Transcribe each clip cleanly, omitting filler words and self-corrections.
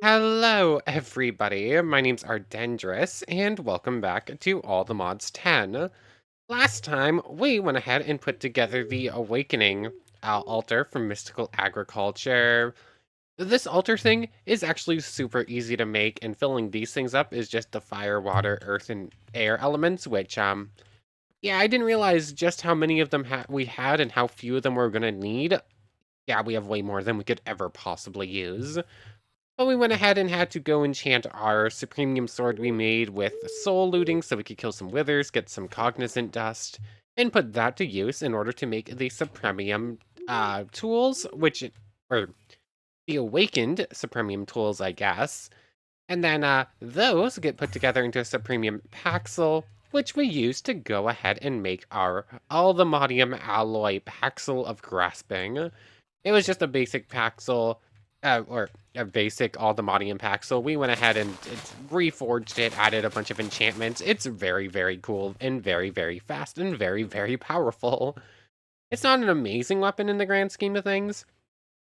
Hello, everybody. My name's Ardendris, and welcome back to All the Mods 10. Last time, we went ahead and put together the Awakening altar from Mystical Agriculture. This altar thing is actually super easy to make, and filling these things up is just the fire, water, earth, and air elements, which, yeah, I didn't realize just how many of them we had and how few of them we're gonna need. Yeah, we have way more than we could ever possibly use. But we went ahead and had to go enchant our Supremium sword we made with soul looting so we could kill some withers, get some cognizant dust, and put that to use in order to make the Supremium tools, or the awakened Supremium tools, I guess. And then those get put together into a Supremium Paxel, which we use to go ahead and make our Aldemodium Alloy Paxel of Grasping. It was just a basic Paxel, or a basic Aldemodium Paxel. We went ahead and reforged it, added a bunch of enchantments. It's very, very cool and very, very fast and very, very powerful. It's not an amazing weapon in the grand scheme of things.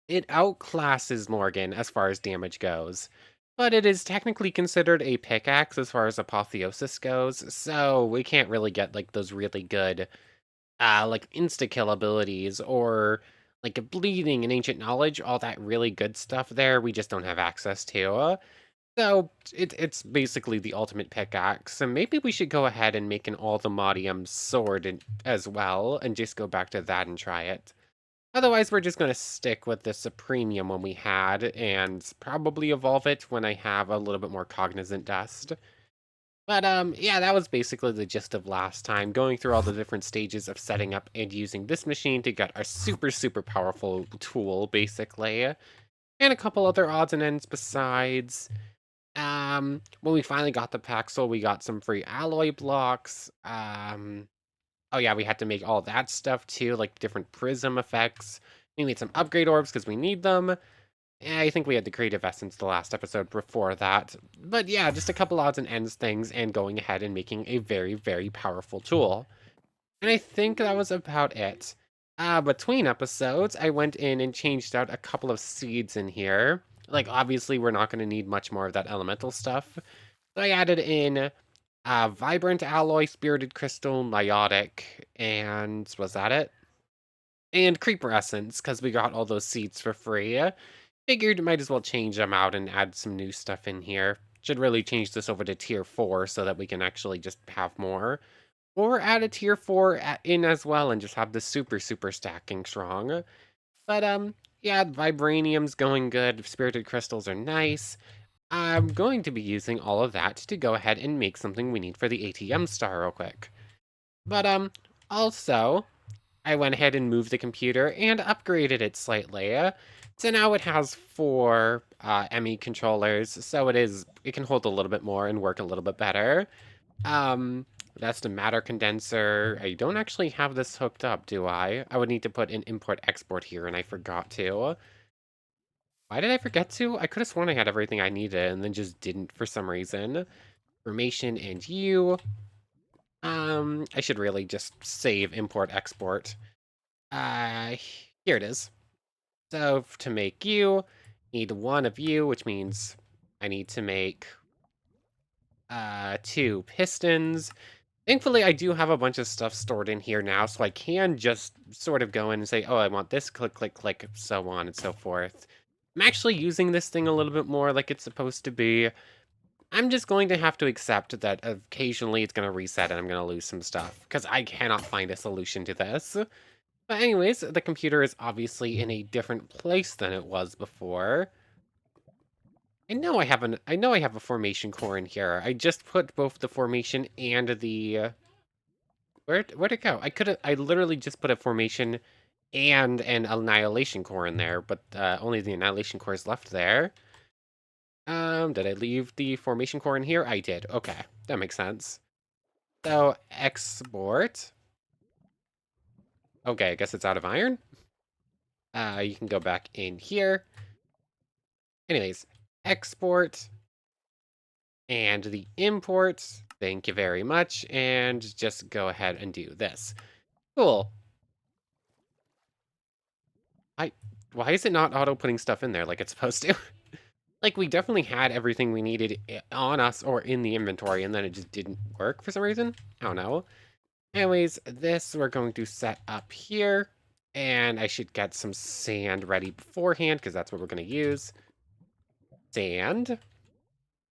It outclasses Morgan as far as damage goes, but it is technically considered a pickaxe as far as apotheosis goes, so we can't really get like those really good like insta-kill abilities or like a bleeding and ancient knowledge, all that really good stuff there, we just don't have access to. So it's basically the ultimate pickaxe, and maybe we should go ahead and make an Ultimatium sword as well, and just go back to that and try it. Otherwise, we're just going to stick with the Supremium one we had, and probably evolve it when I have a little bit more cognizant dust. But yeah, that was basically the gist of last time, going through all the different stages of setting up and using this machine to get our super, super powerful tool, basically. And a couple other odds and ends besides. When we finally got the Paxel, we got some free alloy blocks. Oh yeah, we had to make all that stuff too, like different prism effects. We made some upgrade orbs because we need them. I think we had the creative essence the last episode before that. But yeah, just a couple odds and ends things and going ahead and making a very, very powerful tool. And I think that was about it. Between episodes, I went in and changed out a couple of seeds in here. Like, obviously, we're not going to need much more of that elemental stuff. So I added in Vibrant Alloy, Spirited Crystal, Meiotic, and was that it? And Creeper Essence, because we got all those seeds for free. Figured might as well change them out and add some new stuff in here. Should really change this over to tier 4 so that we can actually just have more. Or add a tier 4 in as well and just have the super, super stacking strong. But, yeah, Vibranium's going good. Spirited Crystals are nice. I'm going to be using all of that to go ahead and make something we need for the ATM star real quick. But, also, I went ahead and moved the computer and upgraded it slightly. So now it has 4 ME controllers, so it can hold a little bit more and work a little bit better. Um, that's the matter condenser. I don't actually have this hooked up, do I? I would need to put an import-export here, and I forgot to. Why did I forget to? I could have sworn I had everything I needed and then just didn't for some reason. Formation and you. I should really just save import-export. Uh, Here it is. So to make you, need 1 of you, which means I need to make 2 pistons. Thankfully, I do have a bunch of stuff stored in here now, so I can just sort of go in and say, oh, I want this, click, click, click, so on and so forth. I'm actually using this thing a little bit more like it's supposed to be. I'm just going to have to accept that occasionally it's going to reset and I'm going to lose some stuff, because I cannot find a solution to this. But anyways, the computer is obviously in a different place than it was before. I know I have a formation core in here. I just put both the formation and the where'd it go? I literally just put a formation and an annihilation core in there, but only the annihilation core is left there. Did I leave the formation core in here? I did. Okay, that makes sense. So export. Okay, I guess it's out of iron. You can go back in here. Anyways, export and the import. Thank you very much. And just go ahead and do this. Cool. I Why is it not auto putting stuff in there like it's supposed to? Like, we definitely had everything we needed on us or in the inventory, and then it just didn't work for some reason. I don't know. Anyways, this we're going to set up here, and I should get some sand ready beforehand, because that's what we're going to use. Sand,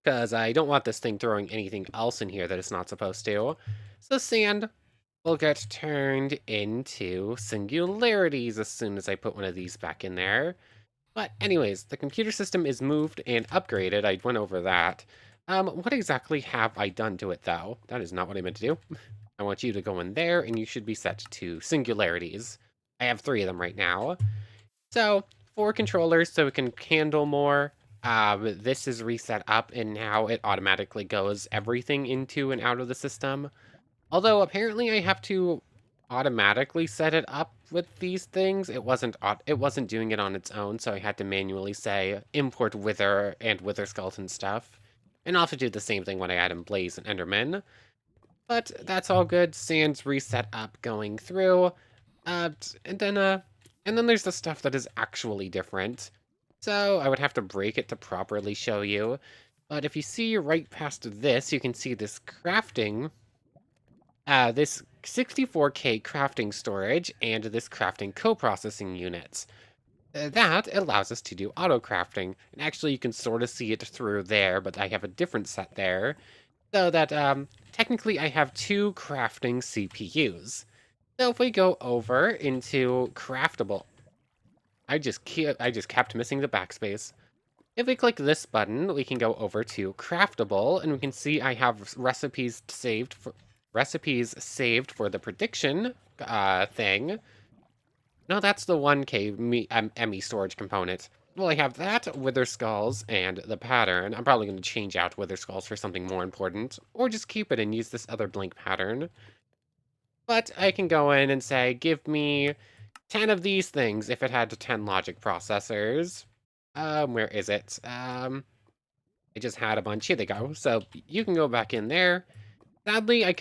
because I don't want this thing throwing anything else in here that it's not supposed to. So sand will get turned into singularities as soon as I put one of these back in there. But anyways, the computer system is moved and upgraded. I went over that. What exactly have I done to it, though? That is not what I meant to do. I want you to go in there, and you should be set to singularities. I have 3 of them right now. So, 4 controllers so it can handle more. This is reset up, and now it automatically goes everything into and out of the system. Although apparently I have to automatically set it up with these things. It wasn't doing it on its own, so I had to manually say import wither and wither skeleton stuff. And also do the same thing when I add in blaze and enderman. But that's all good. Sand's reset up going through. And then there's the stuff that is actually different. So I would have to break it to properly show you. But if you see right past this, you can see this 64K crafting storage and this crafting co-processing units. That allows us to do auto crafting. And actually you can sort of see it through there, but I have a different set there. So that technically I have 2 crafting CPUs. So if we go over into craftable, I just kept missing the backspace. If we click this button, we can go over to craftable, and we can see I have recipes saved for the prediction thing. No, that's the 1K ME storage component. Well, I have that, Wither Skulls, and the pattern. I'm probably going to change out Wither Skulls for something more important, or just keep it and use this other blank pattern. But I can go in and say, give me 10 of these things if it had 10 logic processors. Where is it? I just had a bunch. Here they go. So you can go back in there. Sadly, I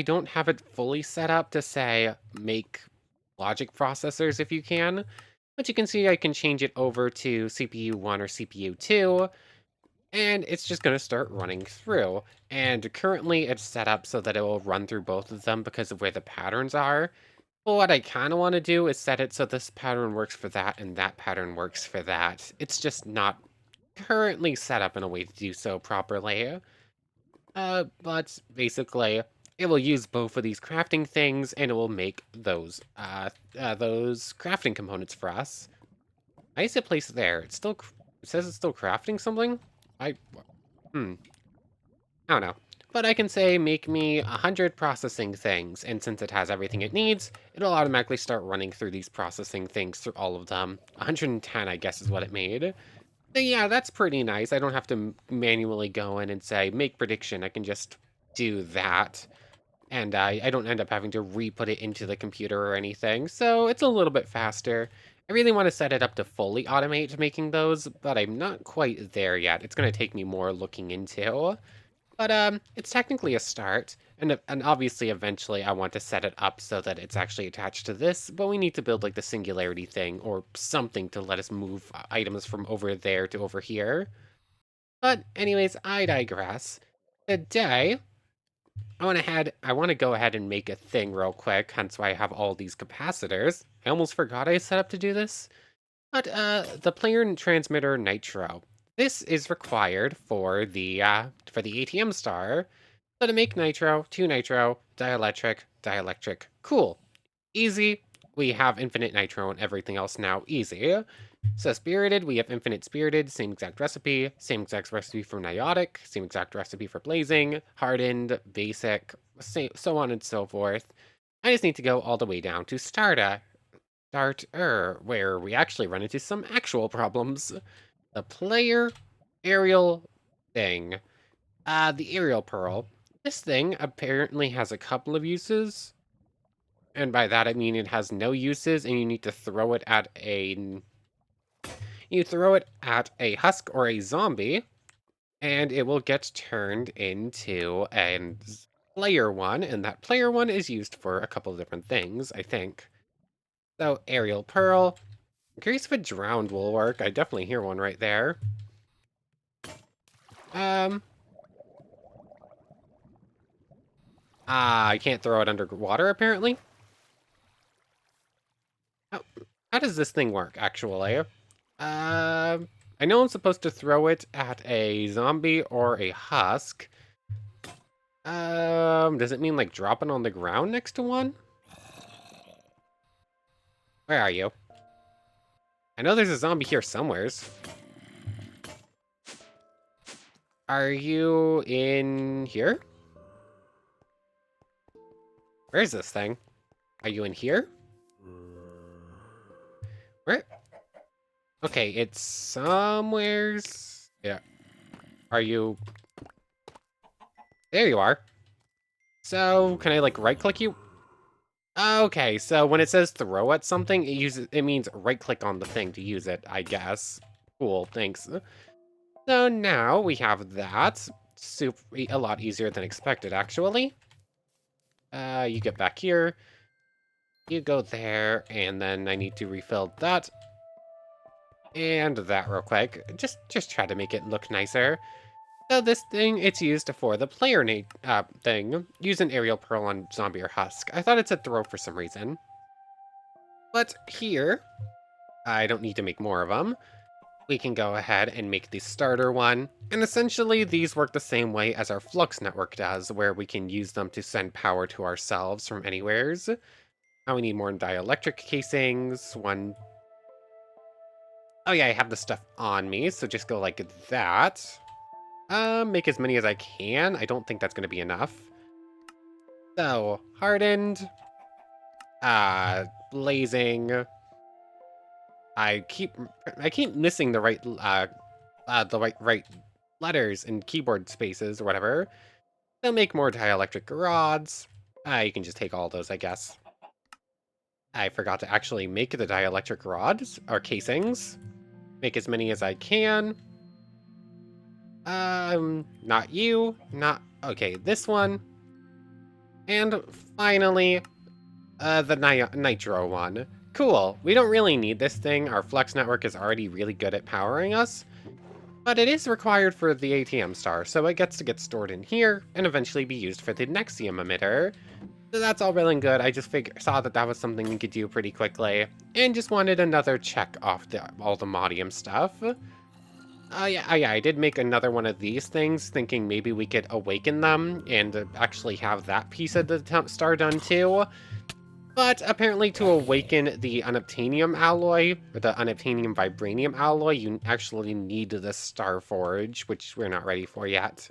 don't have it fully set up to say make logic processors if you can. But you can see I can change it over to CPU 1 or CPU 2, and it's just going to start running through. And currently it's set up so that it will run through both of them because of where the patterns are. But what I kind of want to do is set it so this pattern works for that and that pattern works for that. It's just not currently set up in a way to do so properly. But basically, it will use both of these crafting things, and it will make those crafting components for us. I used to place it there. It says it's still crafting something? I, hmm, I don't know. But I can say, make me 100 processing things, and since it has everything it needs, it'll automatically start running through these processing things through all of them. 110, I guess, is what it made. So yeah, that's pretty nice. I don't have to manually go in and say, make prediction. I can just do that. And I don't end up having to re-put it into the computer or anything. So it's a little bit faster. I really want to set it up to fully automate making those, but I'm not quite there yet. It's going to take me more looking into. But it's technically a start. And obviously, eventually, I want to set it up so that it's actually attached to this, but we need to build like the singularity thing or something to let us move items from over there to over here. But anyways, I digress. Today, I want to go ahead and make a thing real quick, hence why I have all these capacitors. I almost forgot I set up to do this. But the player transmitter nitro. This is required for the ATM star. So to make nitro, 2 nitro, dielectric, cool. Easy. We have infinite nitro and everything else now easy. So spirited, we have infinite spirited, same exact recipe for niotic, same exact recipe for blazing, hardened, basic, so on and so forth. I just need to go all the way down to starter, where we actually run into some actual problems. The player aerial thing. The aerial pearl. This thing apparently has a couple of uses. And by that I mean it has no uses and you need to throw it at a husk or a zombie, and it will get turned into a player one, and that player one is used for a couple of different things, I think. So, aerial pearl. I'm curious if a drowned will work. I definitely hear one right there. Um, I can't throw it underwater, apparently. How, how does this thing work, actually? I know I'm supposed to throw it at a zombie or a husk. Does it mean, like, dropping on the ground next to one? Where are you? I know there's a zombie here somewheres. Are you in here? Where is this thing? Are you in here? Where? Okay, it's somewheres. Yeah. Are you? There you are. So, can I, like, right-click you? Okay, so when it says throw at something, it means right-click on the thing to use it, I guess. Cool, thanks. So now we have that. A lot easier than expected, actually. You get back here. You go there, and then I need to refill that. And that real quick. Just try to make it look nicer. So this thing, it's used for the player thing. Use an aerial pearl on zombie or husk. I thought it said throw for some reason. But here, I don't need to make more of them. We can go ahead and make the starter one. And essentially, these work the same way as our flux network does, where we can use them to send power to ourselves from anywheres. Now we need more dielectric casings. One. Oh yeah, I have the stuff on me, so just go like that. Make as many as I can. I don't think that's going to be enough. So, hardened. Blazing. I keep missing the right letters and keyboard spaces or whatever. They'll make more dielectric rods. You can just take all those, I guess. I forgot to actually make the dielectric rods or casings. Make as many as I can. Not you. Not okay. This one. And finally, the nitro one. Cool. We don't really need this thing. Our flex network is already really good at powering us. But it is required for the ATM star, so it gets to get stored in here and eventually be used for the Nexium emitter. So that's all well and good. I just saw that that was something we could do pretty quickly and just wanted another check off all the Modium stuff. Yeah, I did make another one of these things, thinking maybe we could awaken them and actually have that piece of the star done too. But apparently to awaken the unobtainium alloy, or the unobtainium vibranium alloy, you actually need the Star Forge, which we're not ready for yet.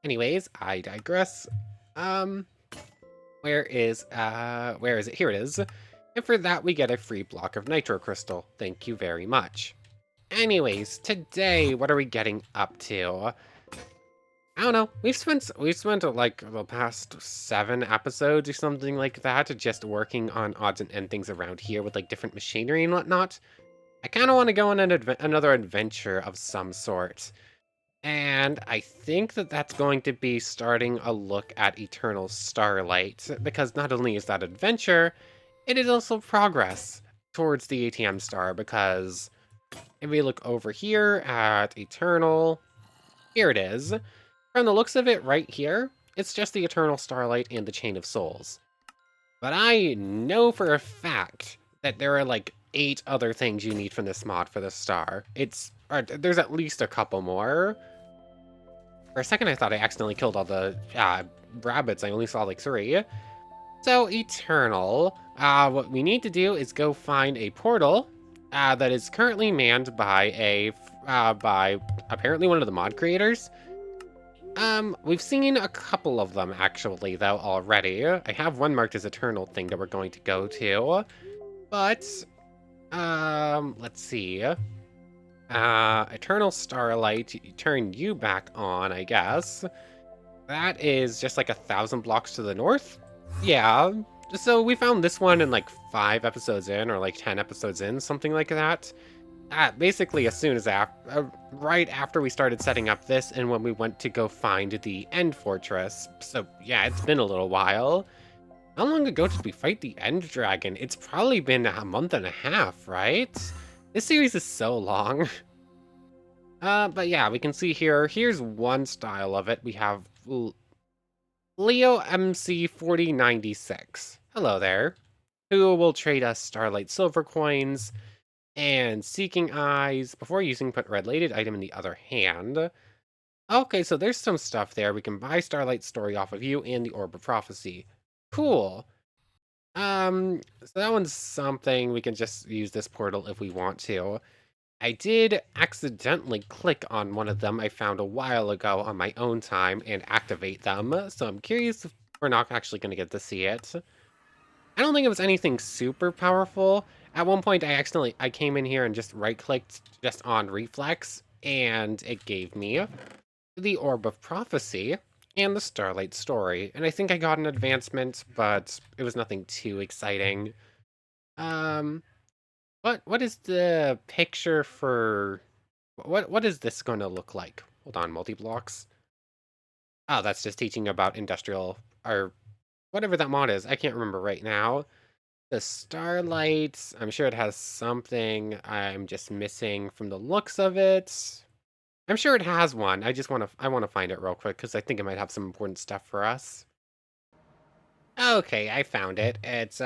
Anyways, I digress. Where is it? Here it is. And for that, we get a free block of nitro crystal. Thank you very much. Anyways, today, what are we getting up to? I don't know. We've spent like the past 7 episodes or something like that just working on odds and end things around here with like different machinery and whatnot. I kind of want to go on another adventure of some sort. And I think that that's going to be starting a look at Eternal Starlight, because not only is that adventure, it is also progress towards the ATM star, because if we look over here at Eternal, here it is. From the looks of it right here, it's just the Eternal Starlight and the Chain of Souls. But I know for a fact that there are like 8 other things you need from this mod for the star. There's at least a couple more. For a second I thought I accidentally killed all the rabbits. I only saw like 3. So Eternal, what we need to do is go find a portal that is currently manned by by apparently one of the mod creators. We've seen a couple of them actually, though, already. I have one marked as Eternal thing that we're going to go to. But, let's see. Eternal Starlight, turn you back on, I guess. That is just like 1,000 blocks to the north? Yeah. So we found this one in like 5 episodes in, or like 10 episodes in, something like that. Basically as soon as right after we started setting up this and when we went to go find the End Fortress. So yeah, it's been a little while. How long ago did we fight the End Dragon? It's probably been a month and a half, right? This series is so long. But yeah, we can see here, here's one style of it. We have Leo MC 4096. Hello there. Who will trade us Starlight Silver coins and Seeking Eyes before using put red-lated item in the other hand. Okay, so there's some stuff there. We can buy Starlight Story off of you and the Orb of Prophecy. Cool. So that one's something. We can just use this portal if we want to. I did accidentally click on one of them I found a while ago on my own time and activate them, so I'm curious if we're not actually going to get to see it. I don't think it was anything super powerful. At one point, I came in here and just right-clicked just on Reflex, and it gave me the Orb of Prophecy and the Starlight Story, and I think I got an advancement, but it was nothing too exciting. Um, what is the picture for what is this going to look like? Hold on, multi-blocks. Oh, that's just teaching about industrial or whatever that mod is. I can't remember right now. The Starlight, I'm sure it has something I'm just missing from the looks of it. I'm sure it has one. I want to find it real quick because I think it might have some important stuff for us. Okay, I found it. It's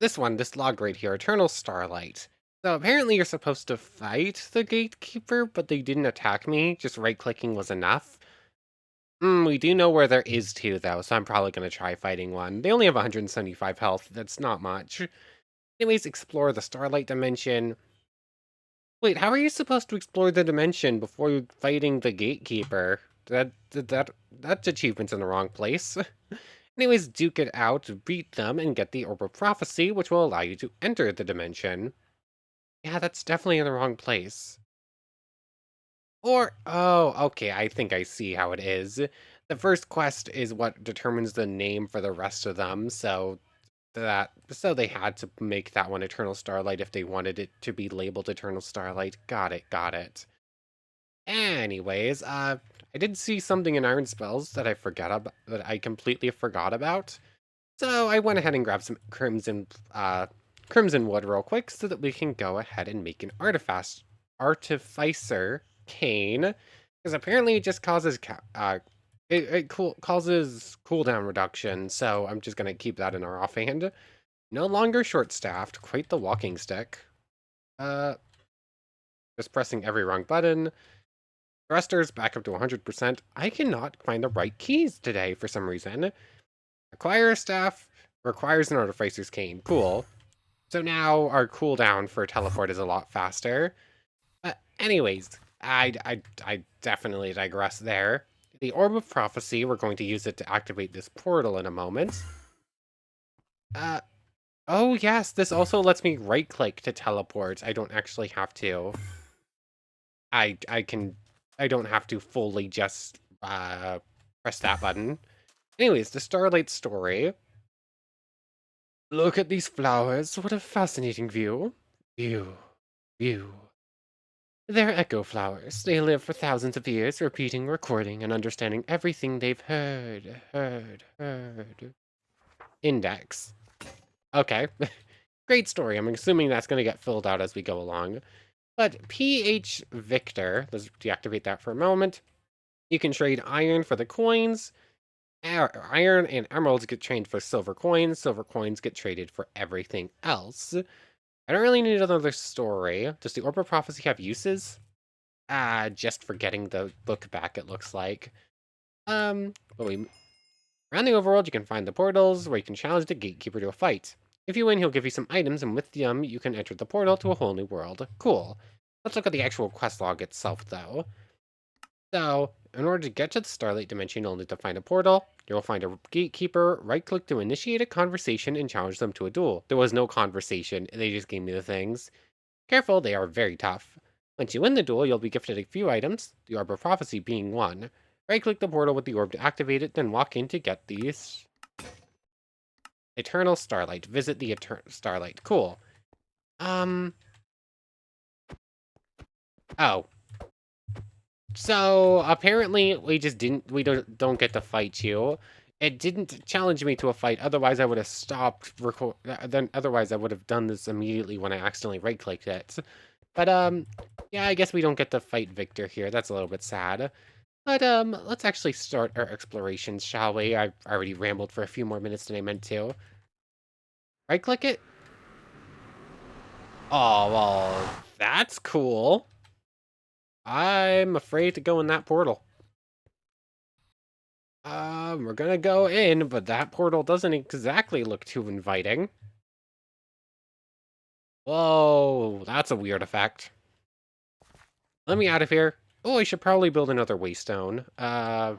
this log right here, Eternal Starlight. So apparently you're supposed to fight the gatekeeper, but they didn't attack me. Just right-clicking was enough. We do know where there is two, though, so I'm probably going to try fighting one. They only have 175 health. That's not much. Anyways, explore the Starlight Dimension. Wait, how are you supposed to explore the dimension before fighting the gatekeeper? That achievement's in the wrong place. Anyways, duke it out, beat them, and get the Orb of Prophecy, which will allow you to enter the dimension. Yeah, that's definitely in the wrong place. Or, oh, okay, I think I see how it is. The first quest is what determines the name for the rest of them, so they had to make that one Eternal Starlight if they wanted it to be labeled Eternal Starlight. Got it, got it. Anyways, I did see something in Iron Spells that I completely forgot about. So I went ahead and grabbed some crimson wood real quick so that we can go ahead and make an artificer cane, because apparently it just causes causes cooldown reduction. So I'm just gonna keep that in our offhand. No longer short-staffed, quite the walking stick. Uh, just pressing every wrong button. Thrusters back up to 100%. I cannot find the right keys today for some reason. Acquire a staff requires an artificer's cane. Cool. So now our cooldown for teleport is a lot faster. Anyways, I definitely digress there. The Orb of Prophecy, we're going to use it to activate this portal in a moment. Uh, oh yes, this also lets me right-click to teleport. I don't actually have to. I can, I don't have to fully just, press that button. Anyways, the Starlight Story. Look at these flowers. What a fascinating view. View. View. They're echo flowers. They live for thousands of years, repeating, recording, and understanding everything they've heard. Index. Okay. Great story. I'm assuming that's going to get filled out as we go along. But PH Victor, let's deactivate that for a moment. You can trade iron for the coins. Iron and emeralds get traded for silver coins. Silver coins get traded for everything else. I don't really need another story. Does the Orb of Prophecy have uses? Just for getting the book back, it looks like. But around the overworld, you can find the portals where you can challenge the gatekeeper to a fight. If you win, he'll give you some items, and with them, you can enter the portal to a whole new world. Cool. Let's look at the actual quest log itself, though. So, in order to get to the Starlight Dimension, you'll need to find a portal. You'll find a gatekeeper, right-click to initiate a conversation, and challenge them to a duel. There was no conversation, they just gave me the things. Careful, they are very tough. Once you win the duel, you'll be gifted a few items, the Orb of Prophecy being one. Right-click the portal with the orb to activate it, then walk in to get these. Eternal Starlight. Visit the Eternal Starlight. Cool. Oh. So, apparently, we don't get to fight you. It didn't challenge me to a fight, otherwise I would have stopped otherwise I would have done this immediately when I accidentally right-clicked it. But, Yeah, I guess we don't get to fight Victor here. That's a little bit sad. But, let's actually start our explorations, shall we? I've already rambled for a few more minutes than I meant to. Right-click it? Oh, well, that's cool. I'm afraid to go in that portal. We're gonna go in, but that portal doesn't exactly look too inviting. Whoa, that's a weird effect. Let me out of here. Oh, I should probably build another waystone. I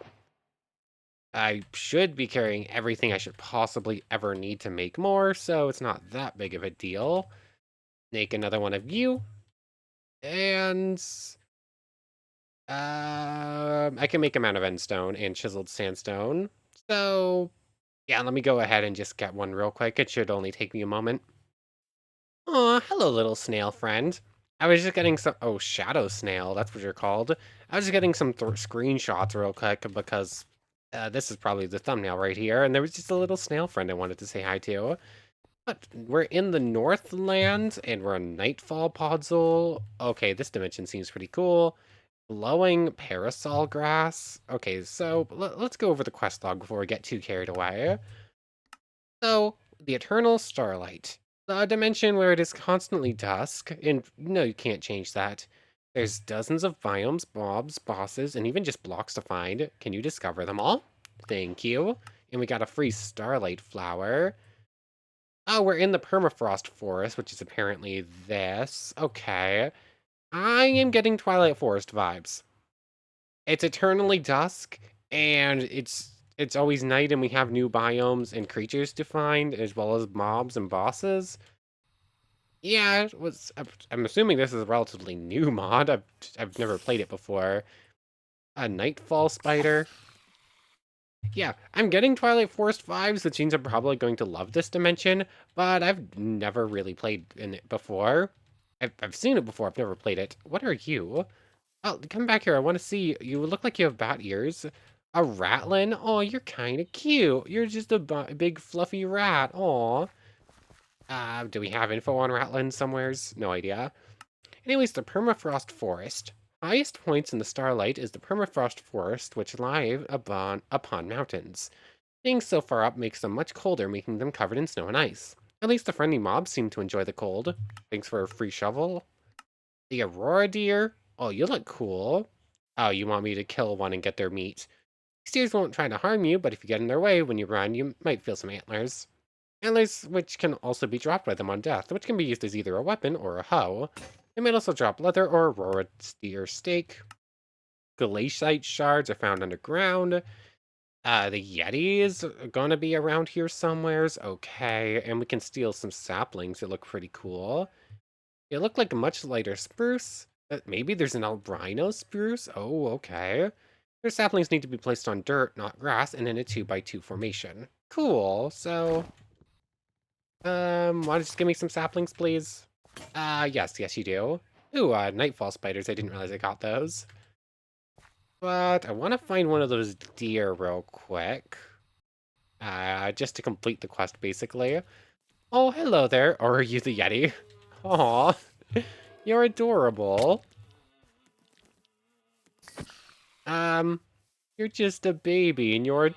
should be carrying everything I should possibly ever need to make more, so it's not that big of a deal. Make another one of you, and I can make them out of endstone and chiseled sandstone. So yeah, let me go ahead and just get one real quick. It should only take me a moment. Aw, hello, little snail friend. I was just getting some. Oh, shadow snail. That's what you're called. I was just getting some screenshots real quick because this is probably the thumbnail right here, and there was just a little snail friend I wanted to say hi to. But we're in the Northland, and we're on Nightfall Podzol. Okay, this dimension seems pretty cool. Glowing parasol grass. Okay, so let's go over the quest log before we get too carried away. So, the Eternal Starlight. The dimension where it is constantly dusk, and no, you can't change that. There's dozens of biomes, mobs, bosses, and even just blocks to find. Can you discover them all? Thank you. And we got a free starlight flower. Oh, we're in the permafrost forest, which is apparently this. Okay. I am getting Twilight Forest vibes. It's eternally dusk, and it's always night, and we have new biomes and creatures to find, as well as mobs and bosses. Yeah, it was. I'm assuming this is a relatively new mod. I've never played it before. A Nightfall spider. Yeah, I'm getting Twilight Forest vibes, which means I'm probably going to love this dimension, but I've never really played in it before. I've seen it before, I've never played it. What are you? Oh, come back here. I want to see. You look like you have bat ears. A ratlin? Oh, you're kind of cute. You're just a big fluffy rat. Aw. Do we have info on ratlins somewheres? No idea. Anyways, the permafrost forest. Highest points in the starlight is the permafrost forest, which lie upon mountains. Being so far up makes them much colder, making them covered in snow and ice. At least the friendly mobs seem to enjoy the cold. Thanks for a free shovel. The Aurora deer? Oh, you look cool. Oh, you want me to kill one and get their meat. These deers won't try to harm you, but if you get in their way when you run, you might feel some antlers. Antlers which can also be dropped by them on death, which can be used as either a weapon or a hoe. They might also drop leather or Aurora deer steak. Glaciite shards are found underground. The Yeti is gonna be around here somewheres. Okay, and we can steal some saplings that look pretty cool. They look like a much lighter spruce. Maybe there's an albino spruce? Oh, okay. Their saplings need to be placed on dirt, not grass, and in a 2x2 formation. Cool, so... wanna just give me some saplings, please? Yes, you do. Ooh, nightfall spiders, I didn't realize I got those. But I want to find one of those deer real quick. Just to complete the quest, basically. Oh, hello there. Or are you the Yeti? Aw, you're adorable. Um, you're just a baby and you're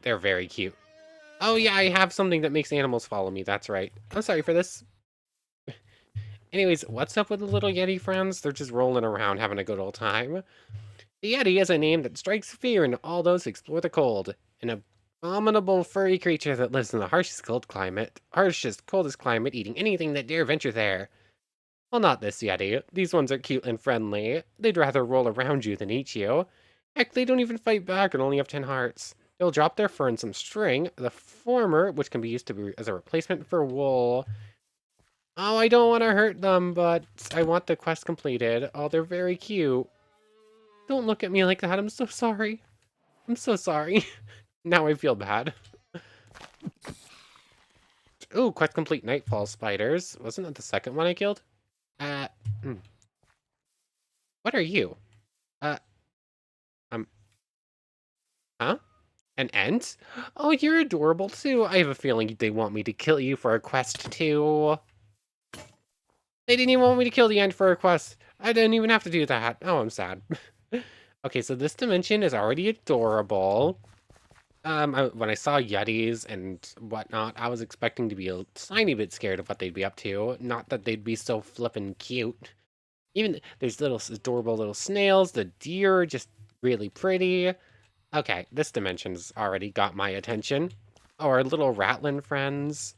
they're very cute. Oh yeah, I have something that makes animals follow me. That's right. I'm sorry for this. Anyways, what's up with the little Yeti friends? They're just rolling around having a good old time. The Yeti is a name that strikes fear in all those who explore the cold. An abominable furry creature that lives in the harshest, coldest climate, eating anything that dare venture there. Well, not this Yeti. These ones are cute and friendly. They'd rather roll around you than eat you. Heck, they don't even fight back and only have 10 hearts. They'll drop their fur in some string, the former, which can be used as a replacement for wool. Oh, I don't want to hurt them, but I want the quest completed. Oh, they're very cute. Don't look at me like that. I'm so sorry. I'm so sorry. Now I feel bad. Ooh, quest complete Nightfall spiders. Wasn't that the second one I killed? Uh, hmm. What are you? Uh, um, huh? An ent? Oh, you're adorable too. I have a feeling they want me to kill you for a quest too. They didn't even want me to kill the end for a quest. I didn't even have to do that. Oh, I'm sad. Okay, so this dimension is already adorable. When I saw Yetis and whatnot, I was expecting to be a tiny bit scared of what they'd be up to. Not that they'd be so flippin' cute. Even there's little adorable little snails. The deer are just really pretty. Okay, this dimension's already got my attention. Oh, our little ratlin friends.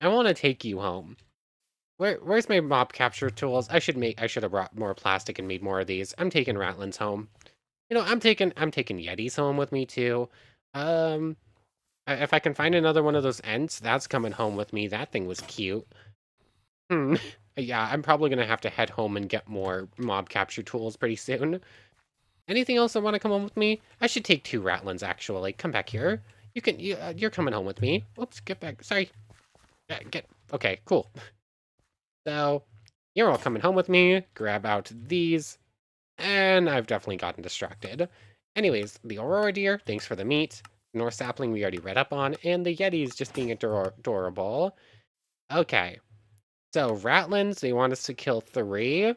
I want to take you home. Where's my mob capture tools? I should have brought more plastic and made more of these. I'm taking ratlins home. I'm taking Yetis home with me too. Um, if I can find another one of those Ents, that's coming home with me. That thing was cute. Hmm. Yeah, I'm probably gonna have to head home and get more mob capture tools pretty soon. Anything else that want to come home with me? I should take 2 ratlins actually. Come back here. You're coming home with me. Oops, get back. Sorry. Get. Okay, cool. So, you're all coming home with me. Grab out these. And I've definitely gotten distracted. Anyways, the Aurora Deer, thanks for the meat. North Sapling we already read up on. And the Yetis just being adorable. Okay. So, Ratlins, they want us to kill 3.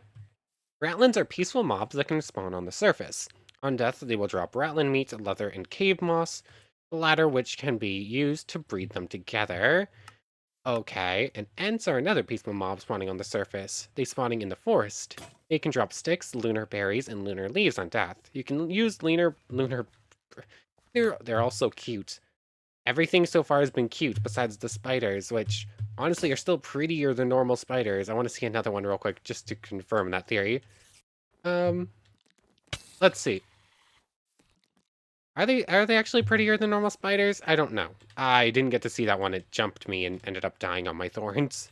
Ratlins are peaceful mobs that can spawn on the surface. On death, they will drop ratlin meat, leather, and cave moss, the latter which can be used to breed them together. Okay, and Ents are another peaceful mob spawning on the surface. They spawning in the forest. They can drop sticks, lunar berries, and lunar leaves on death. You can use lunar. They're also cute. Everything so far has been cute besides the spiders, which honestly are still prettier than normal spiders. I want to see another one real quick just to confirm that theory. Um, let's see. Are they actually prettier than normal spiders? I don't know. I didn't get to see that one. It jumped me and ended up dying on my thorns.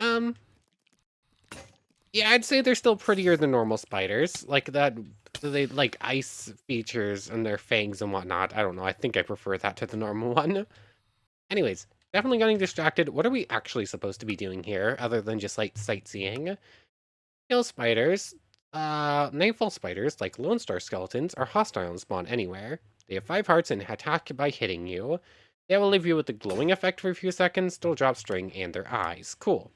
Um, yeah, I'd say they're still prettier than normal spiders. Like that, they like ice features and their fangs and whatnot. I don't know. I think I prefer that to the normal one. Anyways, definitely getting distracted. What are we actually supposed to be doing here other than just like sightseeing? Kill spiders. Nightfall spiders, like Lone Star skeletons, are hostile and spawn anywhere. They have 5 hearts and attack by hitting you. They will leave you with the glowing effect for a few seconds, still drop string, and their eyes. Cool.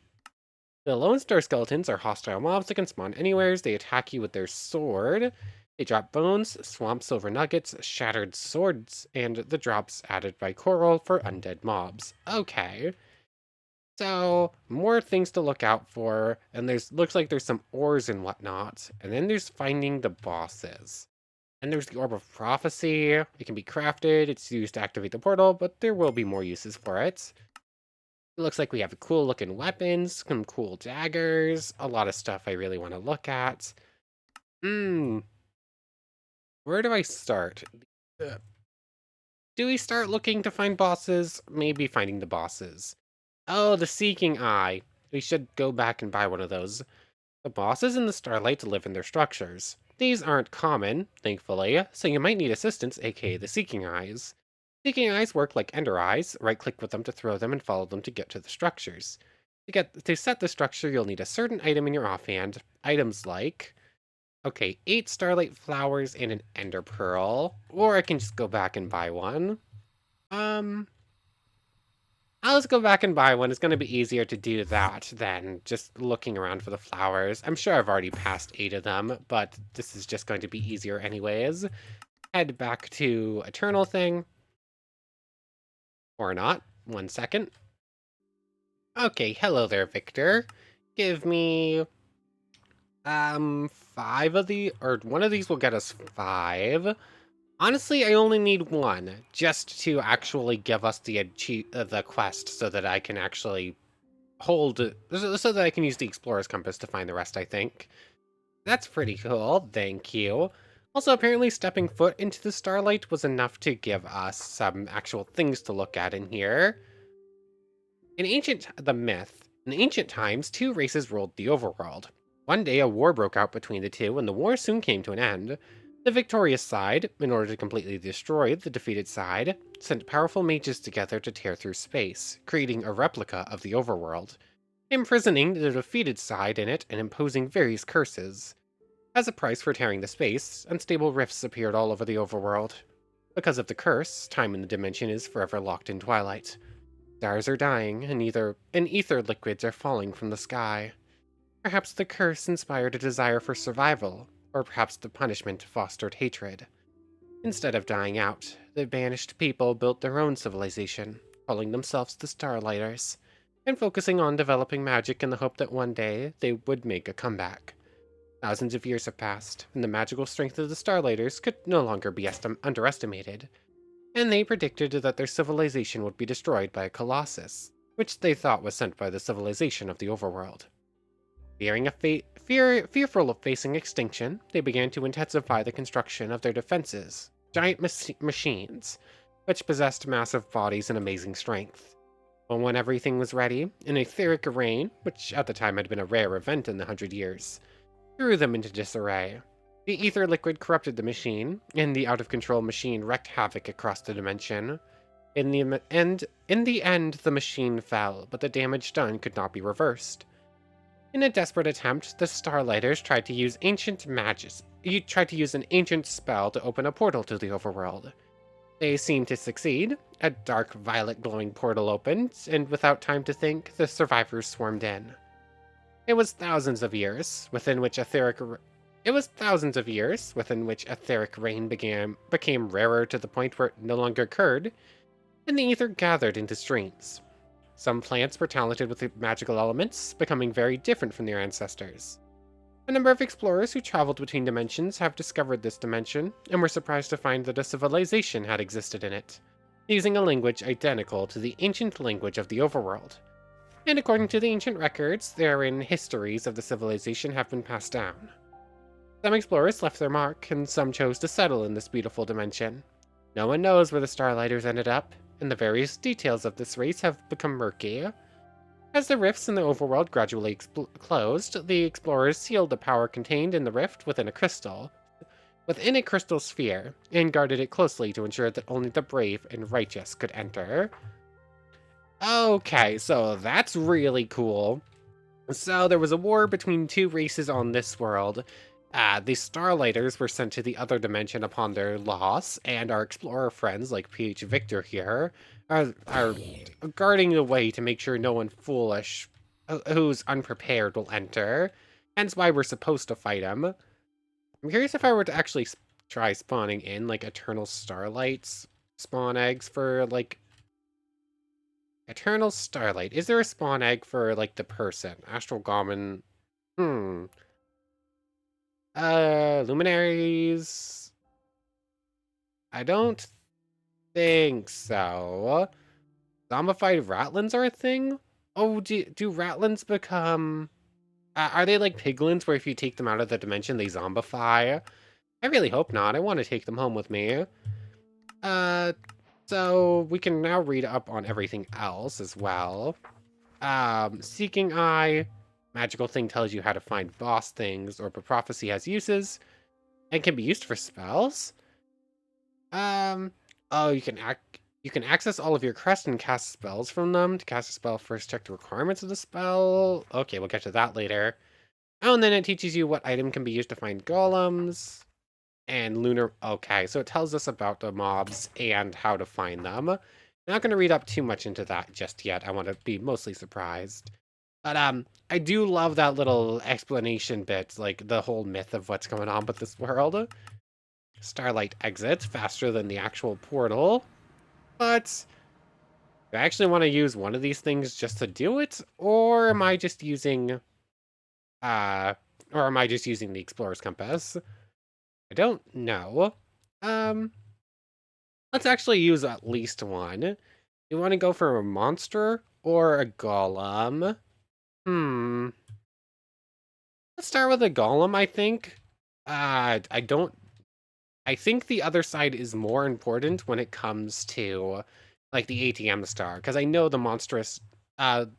The Lone Star skeletons are hostile mobs that can spawn anywhere. They attack you with their sword. They drop bones, swamp silver nuggets, shattered swords, and the drops added by coral for undead mobs. Okay. So, more things to look out for, and looks like there's some ores and whatnot, and then there's finding the bosses. And there's the Orb of Prophecy. It can be crafted, it's used to activate the portal, but there will be more uses for it. It looks like we have cool looking weapons, some cool daggers, a lot of stuff I really want to look at. Where do I start? Uh, Do we start looking to find bosses? Maybe finding the bosses. Oh, the Seeking Eye. We should go back and buy one of those. The bosses in the Starlight live in their structures. These aren't common, thankfully, so you might need assistance, aka the Seeking Eyes. Seeking Eyes work like Ender Eyes, right-click with them to throw them and follow them to get to the structures. To set the structure, you'll need a certain item in your offhand. Items like... Okay, 8 Starlight Flowers and an Ender Pearl. Or I can just go back and buy one. Um... I'll just go back and buy one. It's going to be easier to do that than just looking around for the flowers. I'm sure I've already passed 8 of them, but this is just going to be easier anyways. Head back to Eternal thing. Or not. 1 second. Okay, hello there, Victor. Give me... 5 of the... Or one of these will get us 5. Honestly, I only need 1, just to actually give us the quest so that I can actually so that I can use the Explorer's Compass to find the rest, I think. That's pretty cool, thank you. Also, apparently stepping foot into the Starlight was enough to give us some actual things to look at in here. In ancient times, 2 races ruled the overworld. One day, a war broke out between the two, and the war soon came to an end. The victorious side, in order to completely destroy the defeated side, sent powerful mages together to tear through space, creating a replica of the overworld, imprisoning the defeated side in it and imposing various curses. As a price for tearing the space, unstable rifts appeared all over the overworld. Because of the curse, time in the dimension is forever locked in twilight. Stars are dying, and ether liquids are falling from the sky. Perhaps the curse inspired a desire for survival, or perhaps the punishment fostered hatred. Instead of dying out, the banished people built their own civilization, calling themselves the Starlighters, and focusing on developing magic in the hope that one day they would make a comeback. Thousands of years have passed, and the magical strength of the Starlighters could no longer be underestimated, and they predicted that their civilization would be destroyed by a colossus, which they thought was sent by the civilization of the overworld. Fearful of facing extinction, they began to intensify the construction of their defenses, giant machines, which possessed massive bodies and amazing strength. But when everything was ready, an etheric rain, which at the time had been a rare event in the 100 years, threw them into disarray. The ether liquid corrupted the machine, and the out-of-control machine wreaked havoc across the dimension. In the end, the machine fell, but the damage done could not be reversed. In a desperate attempt, the Starlighters tried to use an ancient spell to open a portal to the overworld. They seemed to succeed. A dark violet glowing portal opened, and without time to think, the survivors swarmed in. It was thousands of years within which etheric rain became rarer to the point where it no longer occurred, and the ether gathered into streams. Some plants were talented with the magical elements, becoming very different from their ancestors. A number of explorers who traveled between dimensions have discovered this dimension, and were surprised to find that a civilization had existed in it, using a language identical to the ancient language of the overworld. And according to the ancient records, therein histories of the civilization have been passed down. Some explorers left their mark, and some chose to settle in this beautiful dimension. No one knows where the Starlighters ended up, and the various details of this race have become murky. As the rifts in the overworld gradually closed, the explorers sealed the power contained in the rift within a crystal sphere, and guarded it closely to ensure that only the brave and righteous could enter. Okay, so that's really cool. So there was a war between two races on this world. The Starlighters were sent to the other dimension upon their loss, and our explorer friends, like PH Victor here, are guarding the way to make sure no one foolish who's unprepared will enter. Hence why we're supposed to fight him. I'm curious if I were to actually try spawning in, like, Eternal Starlights spawn eggs for, like, Eternal Starlight. Is there a spawn egg for, like, the person? Astral Golem. Hmm. Luminaries. I don't think so. Zombified Ratlins are a thing? Oh, do Ratlins become... are they like piglins where if you take them out of the dimension, they zombify? I really hope not. I want to take them home with me. So we can now read up on everything else as well. Seeking Eye. Magical thing tells you how to find boss things, or prophecy has uses, and can be used for spells. Oh, you can access all of your crests and cast spells from them. To cast a spell, first check the requirements of the spell. Okay, we'll get to that later. Oh, and then it teaches you what item can be used to find golems. And lunar... Okay, so it tells us about the mobs and how to find them. I'm not going to read up too much into that just yet. I want to be mostly surprised. But I do love that little explanation bit, like the whole myth of what's going on with this world. Starlight exits faster than the actual portal. But do I actually want to use one of these things just to do it? Or am I just using uh the explorer's compass? I don't know. Um let's actually use at least one. You want to go for a monster or a golem? Let's start with a golem, I think. I don't I think the other side is more important when it comes to, like, the ATM star, because I know the monstrous, what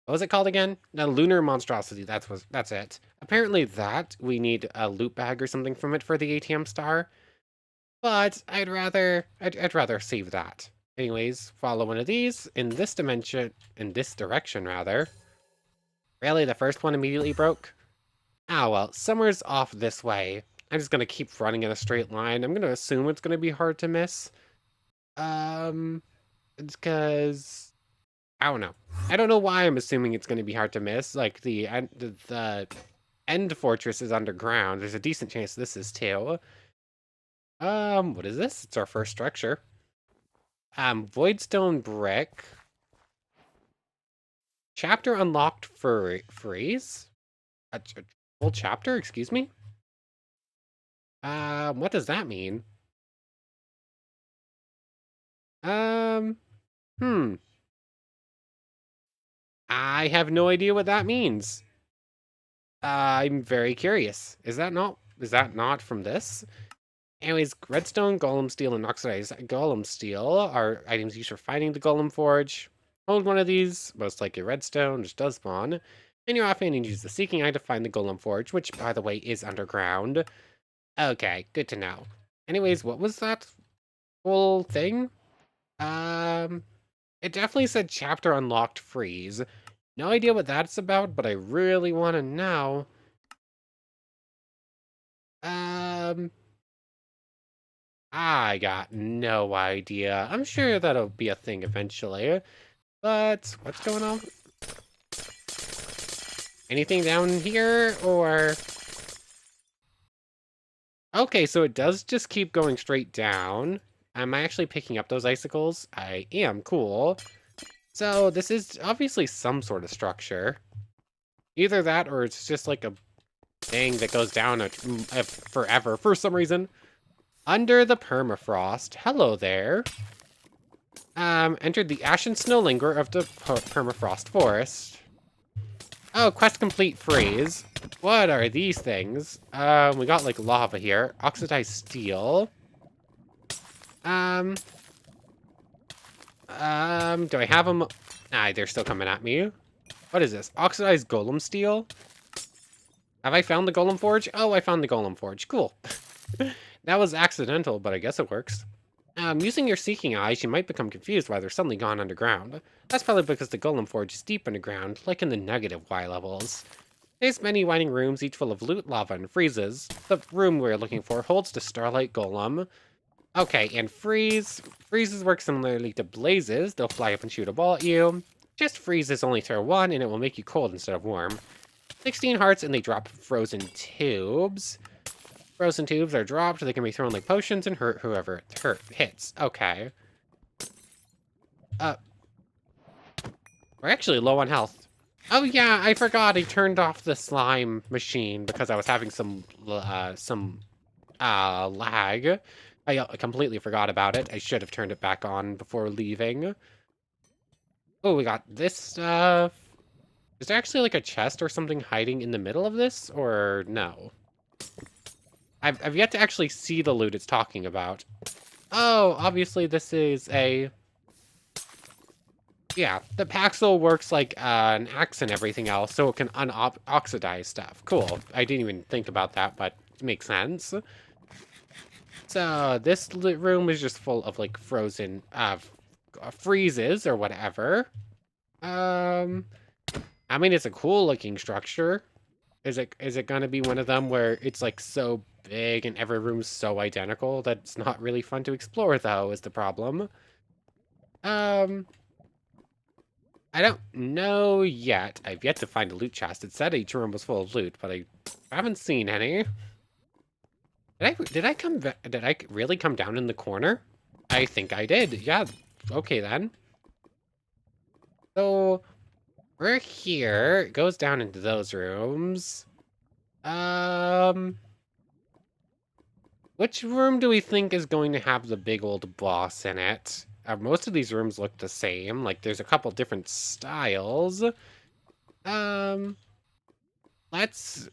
was it called again? The lunar monstrosity. That's it. Apparently, that we need a loot bag or something from it for the ATM star, but I'd rather save that. Anyways, follow one of these in this direction rather. Really, the first one immediately broke. Ah, well, summer's off this way. I'm just gonna keep running in a straight line. I'm gonna assume it's gonna be hard to miss. Um, It's because I don't know. I don't know why I'm assuming it's going to be hard to miss. Like the end fortress is underground. There's a decent chance this is too. What is this? It's our first structure. Voidstone brick. Chapter unlocked for freeze. A full chapter, excuse me? What does that mean? Um, hmm. I have no idea what that means. I'm very curious. Is that not from this? Anyways, redstone, golem steel, and oxidized golem steel are items used for finding the golem forge. Hold one of these, most likely redstone, which does spawn. And you're off and use the seeking eye to find the golem forge, which, by the way, is underground. Okay, good to know. Anyways, what was that whole thing? Um, it definitely said chapter unlocked freeze. No idea what that's about, but I really want to know. Um, I got no idea. I'm sure that'll be a thing eventually. But what's going on? Anything down here or... Okay, so it does just keep going straight down. Am I actually picking up those icicles? I am, cool. So this is obviously some sort of structure. Either that or it's just like a thing that goes down forever for some reason. Under the permafrost. Hello there. Entered the ash and snow linger of the permafrost forest. Oh, quest complete freeze. What are these things? We got like lava here. Oxidized steel. Do I have them? Nah, they're still coming at me. What is this? Oxidized golem steel? Have I found the golem forge? Oh, I found the golem forge. Cool. That was accidental, but I guess it works. Using your seeking eyes, you might become confused why they're suddenly gone underground. That's probably because the golem forge is deep underground, like in the negative Y levels. There's many winding rooms, each full of loot, lava, and freezes. The room we're looking for holds the Starlight Golem. Okay, and freezes work similarly to blazes. They'll fly up and shoot a ball at you. Just freezes only throw one, and it will make you cold instead of warm. 16 hearts, and they drop frozen tubes. Frozen tubes are dropped. They can be thrown like potions and hurt whoever it hits. Okay. We're actually low on health. Oh yeah, I forgot. I turned off the slime machine because I was having some lag. I completely forgot about it. I should have turned it back on before leaving. Oh, we got this stuff. Is there actually like a chest or something hiding in the middle of this, or no? I've yet to actually see the loot it's talking about. Oh, obviously this is a... Yeah, the Paxel works like an axe and everything else, so it can unoxidize stuff. Cool. I didn't even think about that, but it makes sense. So this room is just full of like frozen freezes or whatever. I mean, it's a cool looking structure. Is it gonna be one of them where it's like so big and every room's so identical that it's not really fun to explore though, is the problem. I don't know yet. I've yet to find a loot chest. It said each room was full of loot, but I haven't seen any. Did I really come down in the corner? I think I did. Yeah. Okay then. So we're here. It goes down into those rooms. Which room do we think is going to have the big old boss in it? Most of these rooms look the same. Like there's a couple different styles. Um, let's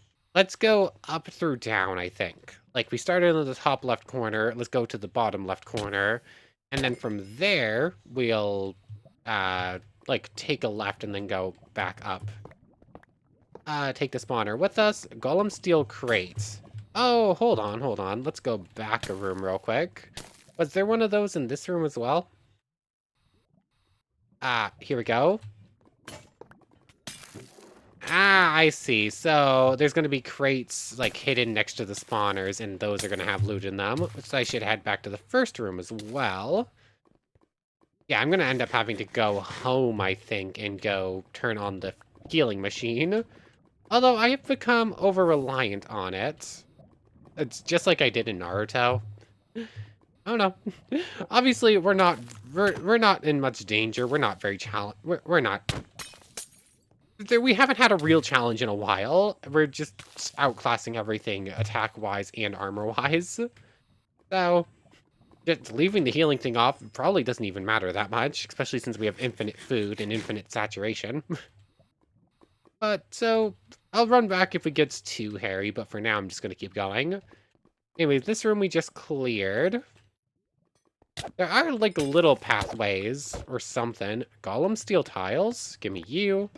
go up through down, I think. Like we started in the top left corner, let's go to the bottom left corner, and then from there we'll like take a left and then go back up. Take the spawner with us. Golem steel crate. Oh, hold on. Let's go back a room real quick. Was there one of those in this room as well? Here we go. I see. So there's going to be crates like hidden next to the spawners, and those are going to have loot in them. So I should head back to the first room as well. Yeah, I'm gonna end up having to go home, I think, and go turn on the healing machine. Although I have become over-reliant on it. It's just like I did in Naruto. I don't know. Obviously, we're not in much danger. We're not very we're not. We haven't had a real challenge in a while. We're just outclassing everything attack-wise and armor-wise. So, just leaving the healing thing off probably doesn't even matter that much, especially since we have infinite food and infinite saturation. But, so, I'll run back if it gets too hairy, but for now I'm just gonna keep going. Anyways, this room we just cleared. There are, like, little pathways or something. Golem steel tiles? Give me you.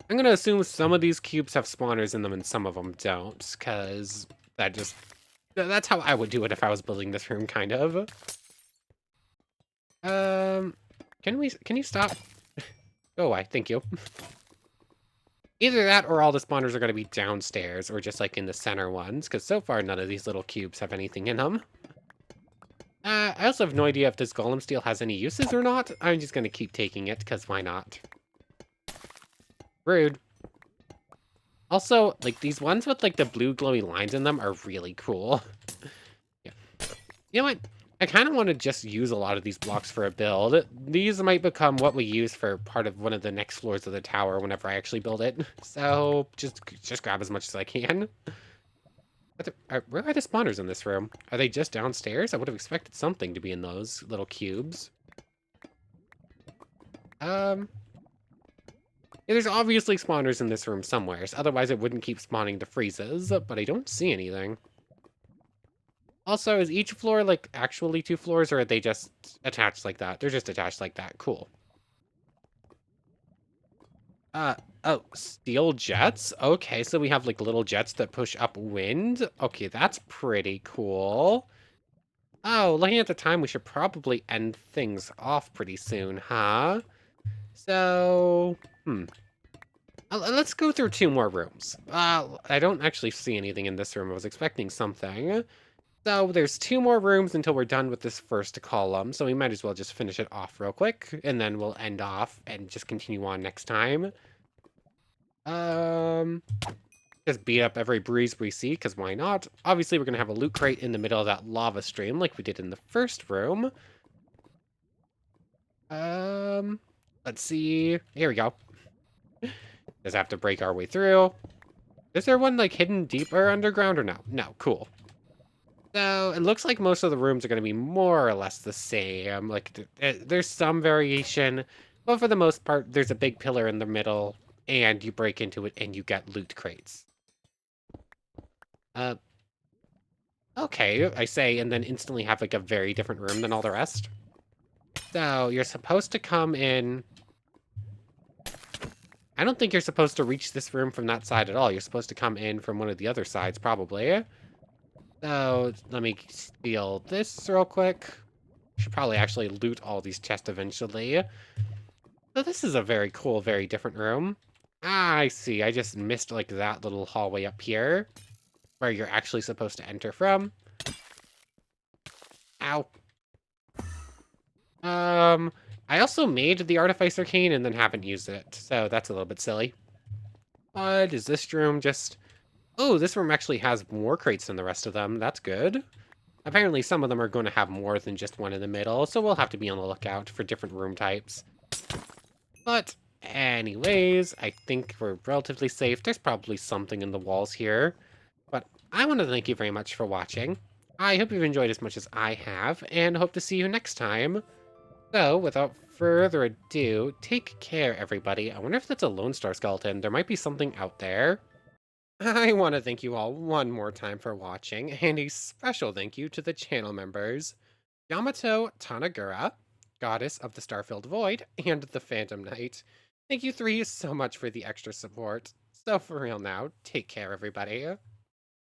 I'm gonna assume some of these cubes have spawners in them and some of them don't, because that's how I would do it if I was building this room, kind of. Um, can you stop? Go away, thank you. Either that or all the spawners are gonna be downstairs or just like in the center ones, because so far none of these little cubes have anything in them. I also have no idea if this golem steel has any uses or not. I'm just gonna keep taking it, because why not? Rude. Also, like, these ones with, like, the blue glowy lines in them are really cool. Yeah. You know what? I kind of want to just use a lot of these blocks for a build. These might become what we use for part of one of the next floors of the tower whenever I actually build it. So, just grab as much as I can. Where are the spawners in this room? Are they just downstairs? I would have expected something to be in those little cubes. Yeah, there's obviously spawners in this room somewhere, so otherwise it wouldn't keep spawning the freezes, but I don't see anything. Also, is each floor, like, actually 2 floors, or are they just attached like that? They're just attached like that. Cool. Uh, oh, steel jets? Okay, so we have, like, little jets that push upwind. Okay, that's pretty cool. Oh, looking at the time, we should probably end things off pretty soon, huh? So, let's go through 2 more rooms. I don't actually see anything in this room. I was expecting something. So there's 2 more rooms until we're done with this first column, so we might as well just finish it off real quick, and then we'll end off and just continue on next time. Um, just beat up every breeze we see, because why not? Obviously, we're going to have a loot crate in the middle of that lava stream like we did in the first room. Let's see. Here we go. Just have to break our way through. Is there one, like, hidden deeper underground or no? No, cool. So, it looks like most of the rooms are going to be more or less the same. Like, there's some variation, but for the most part, there's a big pillar in the middle, and you break into it, and you get loot crates. Uh, okay, I say, and then instantly have, like, a very different room than all the rest. So, you're supposed to come in... I don't think you're supposed to reach this room from that side at all. You're supposed to come in from one of the other sides, probably. So, let me steal this real quick. Should probably actually loot all these chests eventually. So this is a very cool, very different room. Ah, I see. I just missed, like, that little hallway up here where you're actually supposed to enter from. Ow. I also made the Artificer Cane and then haven't used it, so that's a little bit silly. But is this room just... Oh, this room actually has more crates than the rest of them. That's good. Apparently some of them are going to have more than just one in the middle, so we'll have to be on the lookout for different room types. But anyways, I think we're relatively safe. There's probably something in the walls here. But I want to thank you very much for watching. I hope you've enjoyed as much as I have, and hope to see you next time. So, without further ado, take care, everybody. I wonder if that's a Lone Star skeleton. There might be something out there. I want to thank you all one more time for watching, and a special thank you to the channel members, Yamato Tanagura, Goddess of the Starfilled Void, and the Phantom Knight. Thank you three so much for the extra support. So for real now, take care everybody.